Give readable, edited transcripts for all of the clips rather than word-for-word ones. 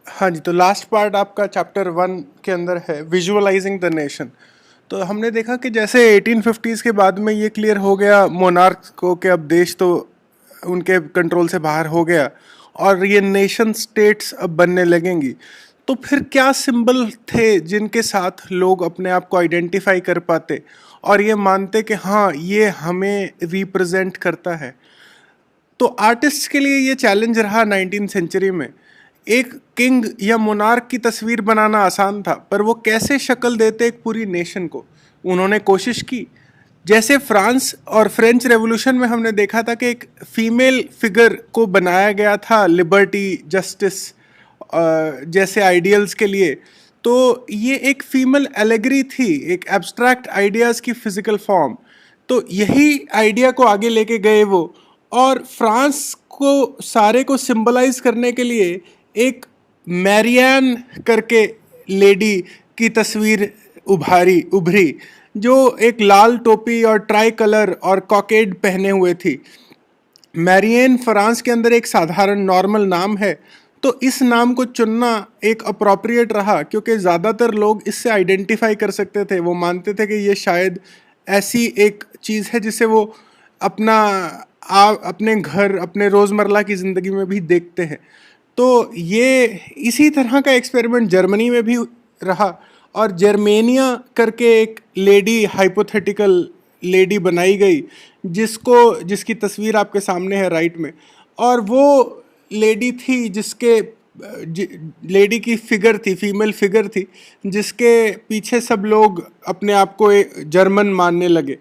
हाँ जी, तो last part आपका चैप्टर 1 के अंदर है विजुअलाइजिंग द नेशन। तो हमने देखा कि जैसे 1850s के बाद में ये क्लियर हो गया मोनार्क को कि अब देश तो उनके कंट्रोल से बाहर हो गया और ये नेशन स्टेट्स अब बनने लगेंगी। तो फिर क्या सिंबल थे जिनके साथ लोग अपने आप को आइडेंटिफाई कर पाते और ये मानते कि हाँ ये हमें रिप्रेजेंट करता है। तो आर्टिस्ट के लिए ये चैलेंज रहा 19th सेंचुरी में। एक किंग या मोनार्क की तस्वीर बनाना आसान था, पर वो कैसे शक्ल देते एक पूरी नेशन को, उन्होंने कोशिश की। जैसे फ्रांस और फ्रेंच रेवोल्यूशन में हमने देखा था कि एक फीमेल फिगर को बनाया गया था लिबर्टी, जस्टिस जैसे आइडियल्स के लिए। तो ये एक फीमेल एलेगरी थी, एक एब्स्ट्रैक्ट आइडियाज की फिजिकल फॉर्म। तो यही आइडिया को आगे लेके गए वो, और फ्रांस को सारे को सिंबलाइज करने के लिए एक मैरियान करके लेडी की तस्वीर उभरी, जो एक लाल टोपी और ट्राई कलर और कॉकेड पहने हुए थी। मैरियन फ्रांस के अंदर एक साधारण नॉर्मल नाम है, तो इस नाम को चुनना एक अप्रोप्रिएट रहा क्योंकि ज़्यादातर लोग इससे आइडेंटिफाई कर सकते थे। वो मानते थे कि ये शायद ऐसी एक चीज़ है जिसे वो अपना अपने घर, अपने रोज़मर्रा की ज़िंदगी में भी देखते हैं। तो ये इसी तरह का एक्सपेरिमेंट जर्मनी में भी रहा, और जर्मेनिया करके एक लेडी, हाइपोथेटिकल लेडी बनाई गई, जिसकी तस्वीर आपके सामने है राइट में। और वो लेडी थी लेडी की फिगर थी, फीमेल फिगर थी, जिसके पीछे सब लोग अपने आप को जर्मन मानने लगे।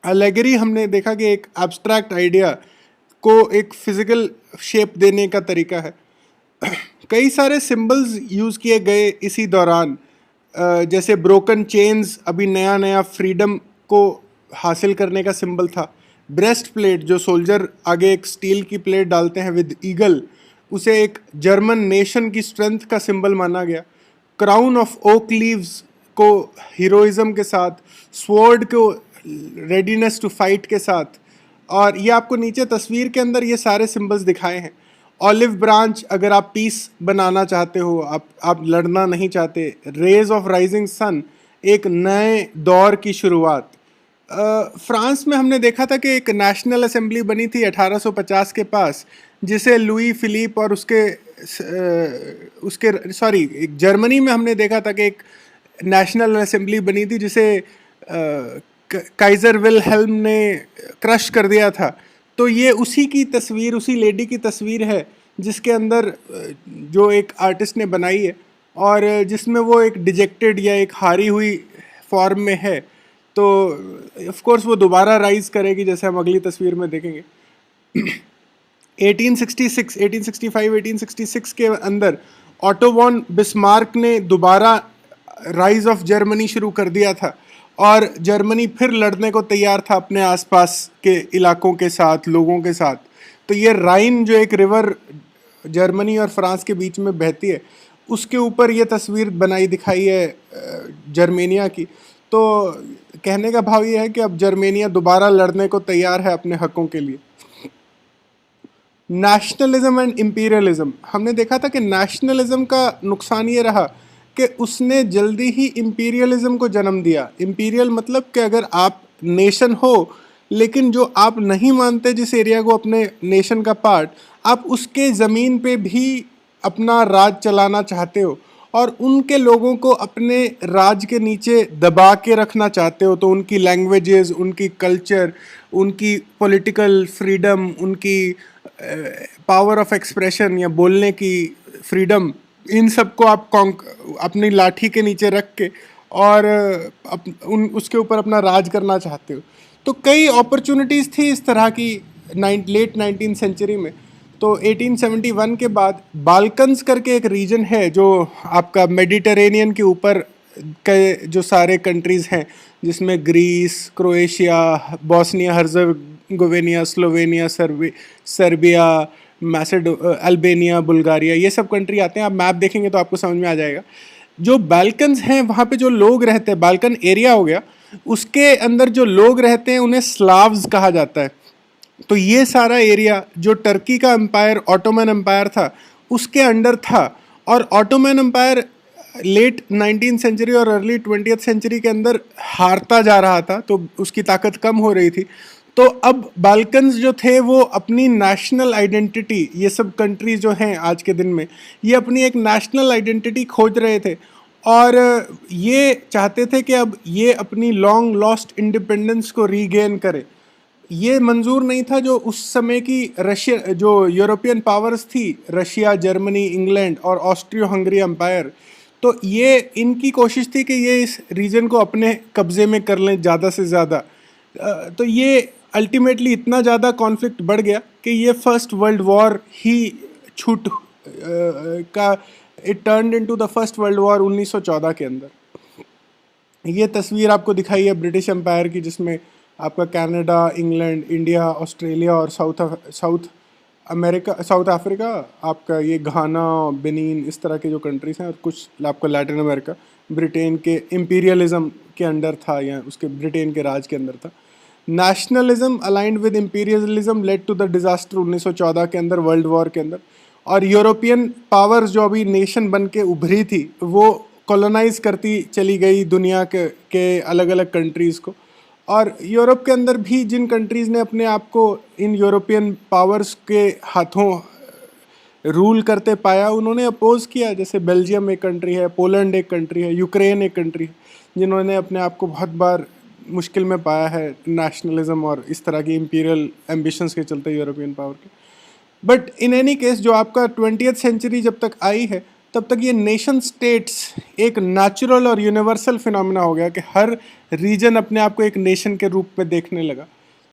अलेगरी हमने देखा कि एक एब्स्ट्रैक्ट आइडिया को एक फिजिकल शेप देने का तरीका है। कई सारे सिंबल्स यूज़ किए गए इसी दौरान, जैसे ब्रोकन चेन्स अभी नया नया फ्रीडम को हासिल करने का सिंबल था। ब्रेस्ट प्लेट, जो सोल्जर आगे एक स्टील की प्लेट डालते हैं विद ईगल, उसे एक जर्मन नेशन की स्ट्रेंथ का सिंबल माना गया। क्राउन ऑफ ओक लीव्स को हीरोइज्म के साथ, स्वॉर्ड को रेडीनेस टू फाइट के साथ, और ये आपको नीचे तस्वीर के अंदर ये सारे सिंबल्स दिखाए हैं। ऑलिव ब्रांच, अगर आप पीस बनाना चाहते हो, आप लड़ना नहीं चाहते। रेज ऑफ राइजिंग सन, एक नए दौर की शुरुआत। फ्रांस में हमने देखा था कि एक नेशनल असेंबली बनी थी 1850 के पास, जिसे लुई फिलिप और एक जर्मनी में हमने देखा था कि एक नेशनल असेंबली बनी थी जिसे काइजर विलहेल्म ने क्रश कर दिया था। तो ये उसी की तस्वीर, उसी लेडी की तस्वीर है जिसके अंदर जो एक आर्टिस्ट ने बनाई है, और जिसमें वो एक डिजेक्टेड या एक हारी हुई फॉर्म में है। तो ऑफ कोर्स वो दोबारा राइज करेगी, जैसे हम अगली तस्वीर में देखेंगे। 1866, 1865, 1866 के अंदर ऑटो वॉन बिस्मार्क ने दोबारा राइज ऑफ जर्मनी शुरू कर दिया था, और जर्मनी फिर लड़ने को तैयार था अपने आसपास के इलाकों के साथ, लोगों के साथ। तो ये राइन, जो एक रिवर जर्मनी और फ्रांस के बीच में बहती है, उसके ऊपर ये तस्वीर बनाई दिखाई है जर्मेनिया की। तो कहने का भाव ये है कि अब जर्मेनिया दोबारा लड़ने को तैयार है अपने हकों के लिए। नेशनलिज्म एंड इम्पीरियलिज्म, हमने देखा था कि नेशनलिज्म का नुकसान ये रहा कि उसने जल्दी ही इम्पीरियलिज्म को जन्म दिया। इम्पीरियल मतलब कि अगर आप नेशन हो, लेकिन जो आप नहीं मानते जिस एरिया को अपने नेशन का पार्ट, आप उसके ज़मीन पे भी अपना राज चलाना चाहते हो और उनके लोगों को अपने राज के नीचे दबा के रखना चाहते हो। तो उनकी लैंग्वेजेस, उनकी कल्चर, उनकी पॉलिटिकल फ्रीडम, उनकी पावर ऑफ एक्सप्रेशन या बोलने की फ्रीडम, इन सबको आप अपनी लाठी के नीचे रख के और उसके ऊपर अपना राज करना चाहते हो। तो कई अपॉर्चुनिटीज़ थी इस तरह की लेट 19th सेंचुरी में। तो 1871 के बाद बाल्कन्स करके एक रीजन है जो आपका मेडिटरेनियन के ऊपर के जो सारे कंट्रीज़ हैं, जिसमें Greece, Croatia, Bosnia Herzegovina, Slovenia, Serbia, Albania, Bulgaria, ये सब कंट्री आते हैं। आप मैप देखेंगे तो आपको समझ में आ जाएगा। जो बाल्कन्स हैं वहाँ पे जो लोग रहते हैं, बाल्कन एरिया हो गया, उसके अंदर जो लोग रहते हैं उन्हें स्लाव्स कहा जाता है। तो ये सारा एरिया जो टर्की का एम्पायर, ऑटोमन एम्पायर था, उसके अंडर था। और Ottoman empire late 19th century और अर्ली 20th सेंचुरी के अंदर हारता जा रहा था, तो उसकी ताकत कम हो रही थी। तो अब बाल्कन्स जो थे वो अपनी नेशनल आइडेंटिटी, ये सब कंट्रीज जो हैं आज के दिन में, ये अपनी एक नेशनल आइडेंटिटी खोज रहे थे और ये चाहते थे कि अब ये अपनी लॉन्ग लॉस्ट इंडिपेंडेंस को रीगेन करे। ये मंजूर नहीं था जो उस समय की रशिया, जो यूरोपियन पावर्स थी, रशिया, जर्मनी, इंग्लैंड और ऑस्ट्रियो हंगरी एम्पायर, तो ये इनकी कोशिश थी कि ये इस रीजन को अपने कब्जे में कर लें ज़्यादा से ज़्यादा। तो ये अल्टीमेटली इतना ज़्यादा कॉन्फ्लिक्ट बढ़ गया कि ये फर्स्ट वर्ल्ड वॉर ही छूट का it turned into the first world war 1914 के अंदर। ये तस्वीर आपको दिखाई है ब्रिटिश एम्पायर की, जिसमें आपका कनाडा, इंग्लैंड, इंडिया, ऑस्ट्रेलिया और साउथ अफ्रीका, आपका ये घाना, बेनिन, इस तरह के जो कंट्रीज हैं, और कुछ आपका लैटिन अमेरिका ब्रिटेन के इम्पीरियलिज्म के अंडर था या उसके ब्रिटेन के राज के अंदर था। Nationalism aligned with imperialism led to the disaster 1914 के अंदर, वर्ल्ड वॉर के अंदर। और यूरोपियन पावर्स जो अभी नेशन बन के उभरी थी वो कॉलोनाइज करती चली गई दुनिया के अलग अलग कंट्रीज़ को। और यूरोप के अंदर भी जिन कंट्रीज़ ने अपने आप को इन यूरोपियन पावर्स के हाथों रूल करते पाया, उन्होंने अपोज किया। जैसे बेल्जियम एक कंट्री है, पोलैंड एक कंट्री है, यूक्रेन एक कंट्री है, जिन्होंने अपने आप को बहुत बार मुश्किल में पाया है नेशनलिज्म और इस तरह की इंपीरियल एम्बिशंस के चलते यूरोपियन पावर के। बट इन एनी केस, जो आपका 20th सेंचुरी जब तक आई है, तब तक ये नेशन स्टेट्स एक नेचुरल और यूनिवर्सल फिनोमेना हो गया कि हर रीजन अपने आप को एक नेशन के रूप में देखने लगा।